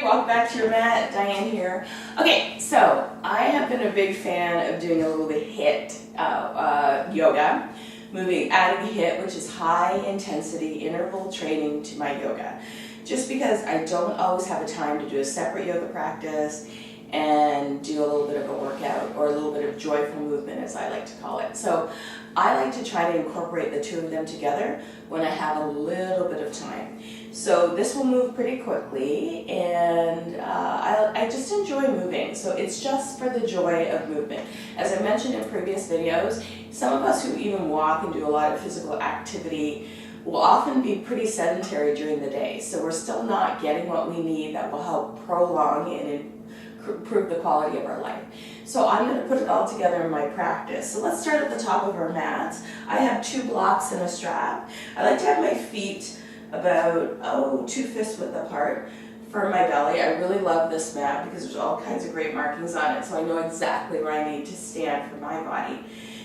welcome back to your mat. Diane here. Okay, so I have been a big fan of doing a little bit of HIIT yoga, adding HIIT, which is high intensity interval training, to my yoga. Just because I don't always have a time to do a separate yoga practice and do a little bit of a workout or a little bit of joyful movement, as I like to call it. So I like to try to incorporate the two of them together when I have a little bit of time. So this will move pretty quickly, and I just enjoy moving. So it's just for the joy of movement. As I mentioned in previous videos, some of us who even walk and do a lot of physical activity will often be pretty sedentary during the day. So we're still not getting what we need that will help prolong and improve the quality of our life. So I'm going to put it all together in my practice. So let's start at the top of our mats. I have 2 blocks and a strap. I like to have my feet about 2 fist width apart for my belly. I really love this mat because there's all kinds of great markings on it, so I know exactly where I need to stand for my body.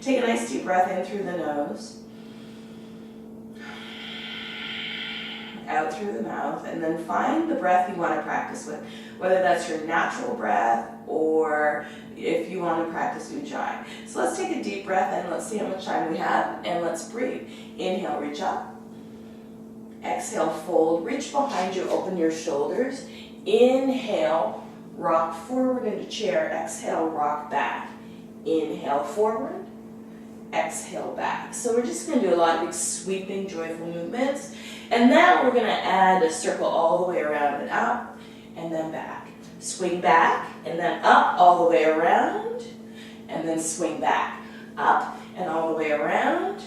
Take a nice deep breath in through the nose, out through the mouth, and then find the breath you want to practice with, whether that's your natural breath or if you want to practice Ujjayi. So let's take a deep breath in, let's see how much time we have, and let's breathe. Inhale, reach up. Exhale, fold, reach behind you, open your shoulders. Inhale, rock forward into chair. Exhale, rock back. Inhale, forward. Exhale, back. So we're just going to do a lot of big sweeping, joyful movements. And now we're going to add a circle all the way around and up, and then back. Swing back, and then up all the way around, and then swing back. Up and all the way around,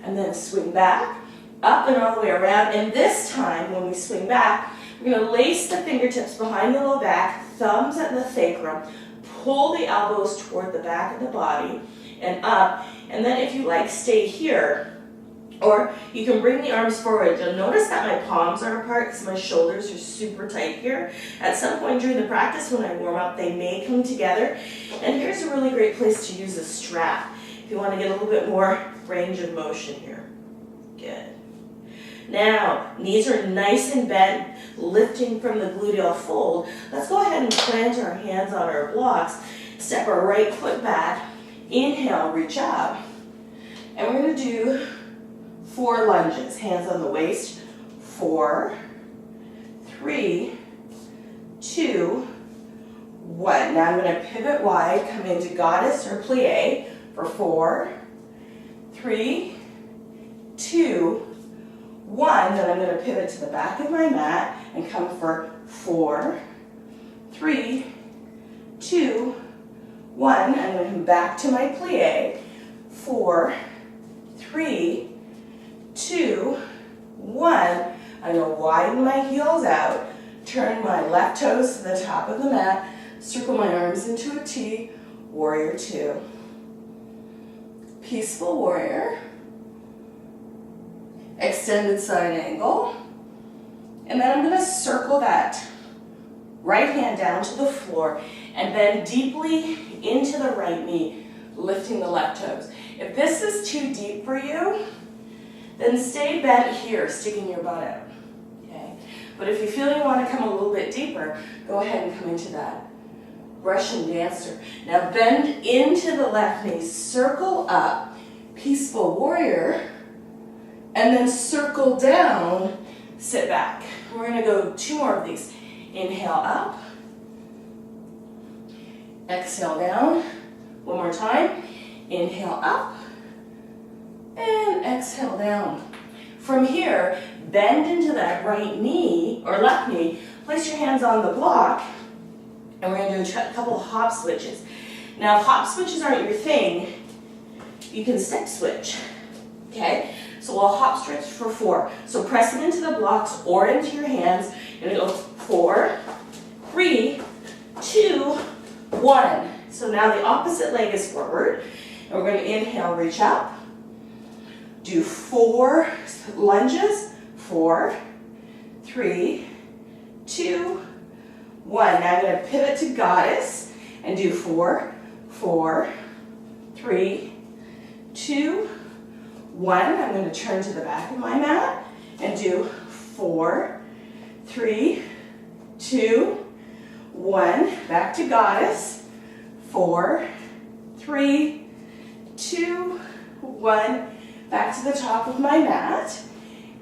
and then swing back. Up and all the way around, and this time when we swing back, we're going to lace the fingertips behind the low back, thumbs at the sacrum, pull the elbows toward the back of the body and up, and then if you like, stay here, or you can bring the arms forward. You'll notice that my palms are apart because my shoulders are super tight here. At some point during the practice when I warm up, they may come together, and here's a really great place to use a strap if you want to get a little bit more range of motion here. Good. Now, knees are nice and bent, lifting from the gluteal fold. Let's go ahead and plant our hands on our blocks. Step our right foot back. Inhale, reach up. And we're going to do 4 lunges. Hands on the waist. 4, 3, 2, 1. Now I'm going to pivot wide, come into goddess or plie for 4, 3, 2, 1, then I'm going to pivot to the back of my mat and come for 4, 3, 2, 1. I'm going to come back to my plie. 4, 3, 2, 1. I'm going to widen my heels out, turn my left toes to the top of the mat, circle my arms into a T, warrior 2. Peaceful warrior. Extended side angle, and then I'm going to circle that right hand down to the floor and bend deeply into the right knee, lifting the left toes. If this is too deep for you, then stay bent here, sticking your butt out. Okay? But if you feel you want to come a little bit deeper, go ahead and come into that Russian dancer. Now bend into the left knee, circle up, peaceful warrior, and then circle down, sit back. We're going to go 2 more of these. Inhale up. Exhale down. One more time. Inhale up. And exhale down. From here, bend into that right knee, or left knee. Place your hands on the block. And we're going to do a couple hop switches. Now, if hop switches aren't your thing, you can step switch. Okay? So we'll hop stretch for 4. So press it into the blocks or into your hands. You're going to go 4, 3, 2, 1. So now the opposite leg is forward. And we're going to inhale, reach up. Do 4 lunges. 4, 3, 2, 1. Now I'm going to pivot to goddess and do 4, 4, 3, 2, 1. I'm going to turn to the back of my mat and do 4, 3, 2, 1, back to goddess. 4, 3, 2, 1, back to the top of my mat.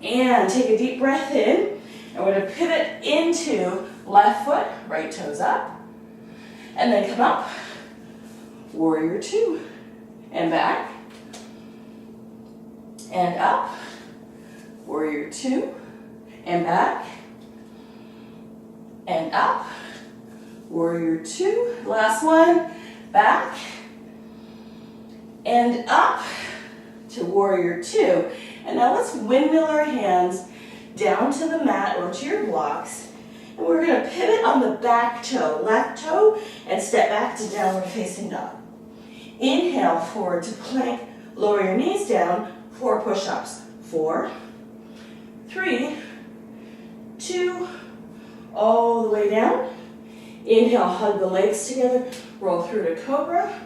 And take a deep breath in. And we're going to pivot into left foot, right toes up. And then come up, warrior 2, and back. And up, warrior 2, and back. And up, warrior 2, last one, back. And up to warrior 2. And now let's windmill our hands down to the mat or to your blocks. And we're going to pivot on the back toe, left toe, and step back to downward facing dog. Inhale, forward to plank, lower your knees down, 4 push-ups. 4, 3, 2, all the way down. Inhale, hug the legs together, roll through to cobra.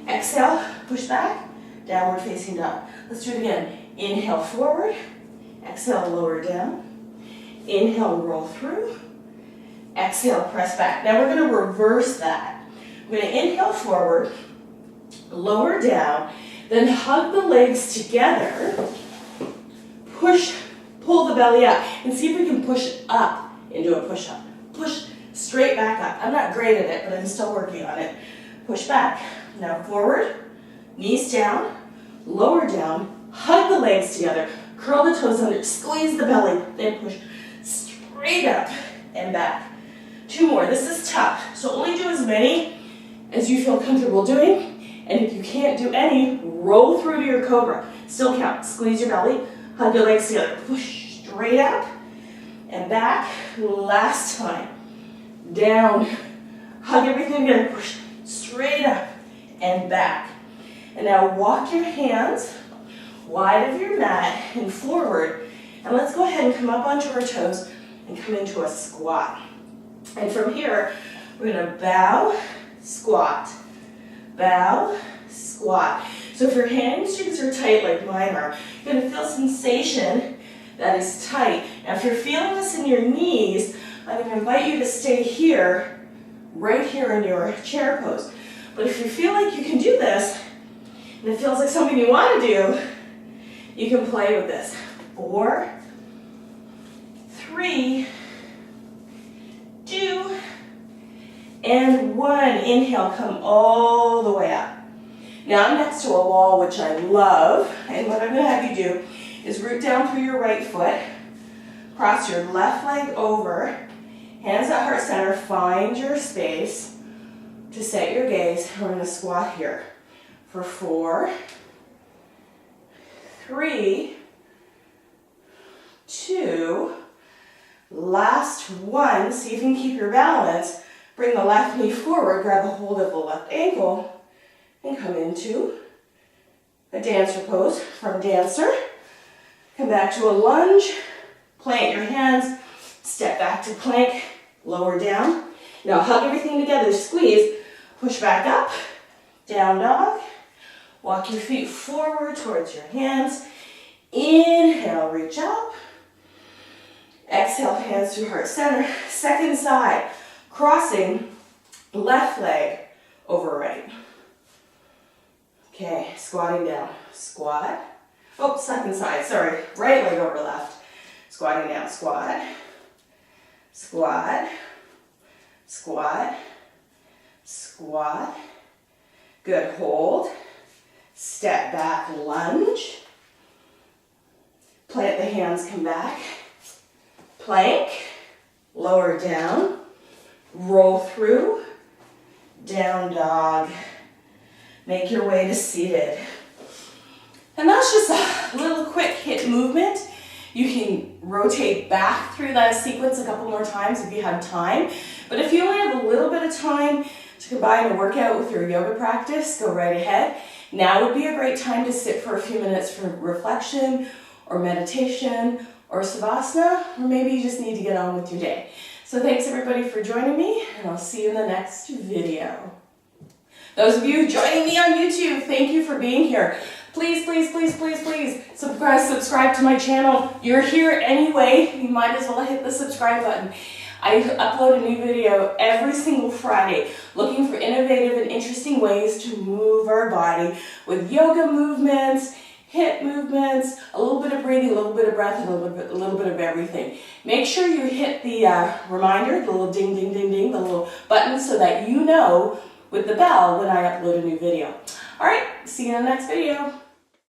Exhale, push back, downward facing dog. Let's do it again. Inhale, forward. Exhale, lower down. Inhale, roll through. Exhale, press back. Now we're going to reverse that. We're going to inhale forward, lower down, then hug the legs together. Push, pull the belly up, and see if we can push it up into a push-up. Push straight back up. I'm not great at it, but I'm still working on it. Push back. Now forward, knees down, lower down, hug the legs together, curl the toes under, squeeze the belly, then push straight up and back. 2 more. This is tough, so only do as many as you feel comfortable doing, and if you can't do any, roll through to your cobra. Still count. Squeeze your belly, hug your legs together, push straight up and back. Last time. Down, hug everything together, push straight up and back. And now walk your hands wide of your mat and forward. And let's go ahead and come up onto our toes and come into a squat. And from here, we're going to bow, squat, bow, squat. So if your hamstrings are tight like mine are, you're going to feel sensation that is tight. Now if you're feeling this in your knees, I'm going to invite you to stay here, right here in your chair pose. But if you feel like you can do this, and it feels like something you want to do, you can play with this. 4, 3, 2, and 1. Inhale, come all the way up. Now I'm next to a wall, which I love, and what I'm going to have you do is root down through your right foot, cross your left leg over, hands at heart center, find your space to set your gaze. We're going to squat here for 4, 3, 2, last 1. See if you can keep your balance. Bring the left knee forward, grab a hold of the left ankle, and come into a dancer pose. From dancer, come back to a lunge, plant your hands, step back to plank, lower down. Now hug everything together, squeeze, push back up, down dog. Walk your feet forward towards your hands. Inhale, reach up. Exhale, hands to heart center. Second side, crossing left leg over right. Okay, squatting down, squat. Oh, second side, sorry, right leg over left. Squatting down, squat, squat, squat, squat. Good, hold. Step back, lunge. Plant the hands, come back. Plank, lower down, roll through, down dog. Make your way to seated. And that's just a little quick HIIT movement. You can rotate back through that sequence a couple more times if you have time. But if you only have a little bit of time to combine a workout with your yoga practice, go right ahead. Now would be a great time to sit for a few minutes for reflection or meditation or savasana, or maybe you just need to get on with your day. So thanks everybody for joining me, and I'll see you in the next video. Those of you joining me on YouTube, thank you for being here. Please, please, please, please, please subscribe to my channel. You're here anyway, you might as well hit the subscribe button. I upload a new video every single Friday looking for innovative and interesting ways to move our body with yoga movements, HIIT movements, a little bit of breathing, a little bit of breath, and a little bit of everything. Make sure you hit the reminder, the little ding, ding, ding, ding, the little button so that you know with the bell when I upload a new video. All right, see you in the next video.